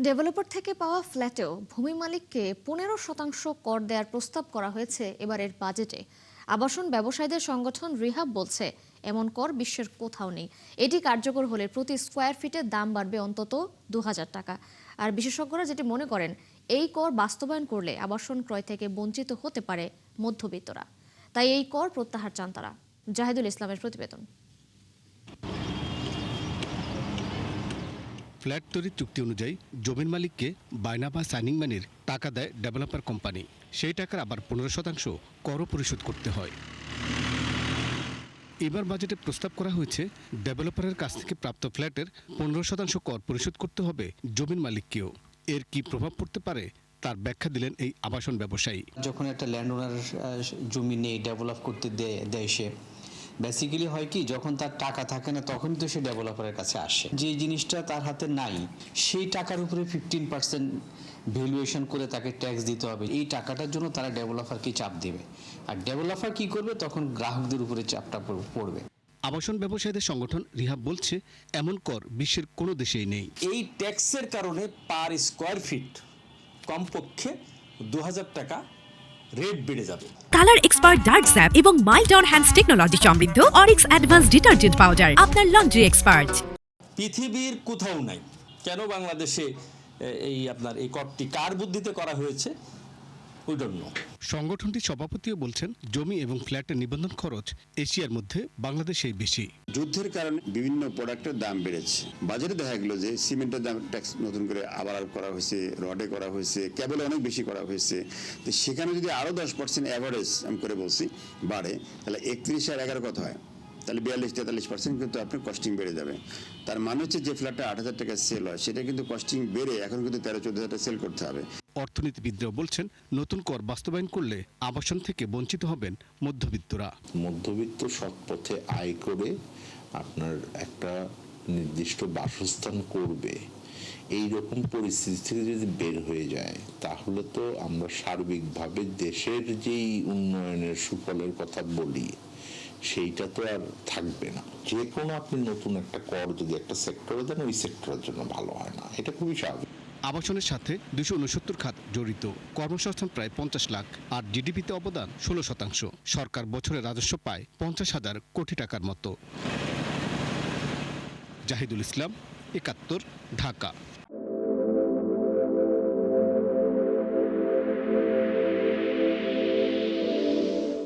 Developer থেকে পাওয়া ফ্ল্যাটেও ভূমি মালিককে 15% কর দেওয়ার প্রস্তাব করা হয়েছে এবারের বাজেটে। আবাসন ব্যবসায়ীদের সংগঠন রিহাব বলছে, এমন কর বিশ্বের কোথাও নেই। এটি কার্যকর হলে প্রতি স্কোয়ার ফিটের দাম বাড়বে অন্তত 2000 টাকা। আর বিশেষজ্ঞরা যেটি মনে করেন, এই কর বাস্তবায়ন করলে আবাসন ক্রয় থেকে বঞ্চিত হতে পারে মধ্যবিত্তরা। তাই এই কর প্রত্যাহার চান তারা। জাহিদুল ইসলামের প্রতিবেদন। ফ্ল্যাট তৈরির চুক্তি অনুযায়ী জমির মালিককে বায়না বা সাইনিং মানির টাকা দেয় ডেভেলপার কোম্পানি। সেই টাকার আবার 15% করও পরিশোধ করতে হয়। এবার বাজেটে প্রস্তাব করা হয়েছে, ডেভেলপারের কাছ থেকে প্রাপ্ত ফ্ল্যাটের 15% কর পরিশোধ করতে হবে জমির মালিককেও। এর কি প্রভাব পড়তে পারে তার ব্যাখ্যা দিলেন এই আবাসন ব্যবসায়ী। যখন একটা ল্যান্ড ওনার জমি নেই, ডেভেলপ করতে দেয় সে, বেসিক্যালি হয় কি, যখন তার টাকা থাকে না তখন তো সে ডেভেলপারের কাছে আসে। যে জিনিসটা তার হাতে নাই সেই টাকার উপরে 15% ভ্যালুয়েশন করে তাকে ট্যাক্স দিতে হবে। এই টাকাটার জন্য তারা ডেভেলপারকে চাপ দেবে, আর ডেভেলপার কি করবে, তখন গ্রাহকদের উপরে চাপটা পড়বে। আবাসন ব্যবসায়ীদের সংগঠন রিহাব বলছে, এমন কর বিশ্বের কোনো দেশেই নেই। এই ট্যাক্সের কারণে পার স্কোয়ার ফিট কমপক্ষে 2000 টাকা রেট বেড়ে যাবে। কালার এক্সপার্ট ডার্ক স্যাপ এবং মাইল্ড অন হ্যান্ডস টেকনোলজি সমৃদ্ধ অরিক্স অ্যাডভান্স ডিটারজেন্ট পাউডার আপনার লন্ড্রি এক্সপার্ট। পৃথিবীর কোথাও নাই। কেন বাংলাদেশে এই করটি কার বুদ্ধিতে করা হয়েছে, উই ডোন্ট নো। সংগঠনটির সভাপতিও বলছেন, জমি এবং ফ্ল্যাটের নিবন্ধন খরচ এশিয়ার মধ্যে বাংলাদেশেই বেশি। যুদ্ধের কারণে বিভিন্ন প্রোডাক্টের দাম বেড়েছে। বাজারে দেখা গেল যে সিমেন্টের দাম ট্যাক্স নতুন করে আবার করা হয়েছে, রডে করা হয়েছে, কেবলে অনেক বেশি করা হয়েছে। তো সেখানে যদি আরো 10% অ্যাভারেজ আমি করে বলছি বাড়ে, তাহলে 31 আর 11 কত হয়, তাহলে 42-43% কিন্তু আপনার কস্টিং বেড়ে যাবে। তার মানে হচ্ছে যে ফ্ল্যাটটা 8000 টাকা সেল হয়, সেটা কিন্তু কস্টিং বেড়ে এখন কিন্তু 13-14 টাকা সেল করতে হবে। অর্থনীতিবিদরা বলছেন, নতুন কর বাস্তবায়ন করলে আবাসন থেকে বঞ্চিত হবেন মধ্যবিত্তরা। মধ্যবিত্ত সৎ পথে আয় করে আপনার একটা নির্দিষ্ট বাসস্থান করবে, এই রকম পরিস্থিতি থেকে যদি বের হয়ে যায়, তাহলে তো আমরা সার্বিকভাবে দেশের যেই উন্নয়নের সুফলের কথা বলি সেইটা তো আর থাকবে না। যে কোনো আপনি নতুন একটা কর যদি একটা সেক্টরে দেন, ওই সেক্টরের জন্য ভালো হয় না, এটা খুবই স্বাভাবিক। আবাসনের সাথে 269 খাত জড়িত, কর্মসংস্থান প্রায় 50 লাখ, আর জিডিপিতে অবদান 16%। সরকার বছরে রাজস্ব পায় 50,000 কোটি টাকার মতো। জাহিদুল ইসলাম, 71, ঢাকা।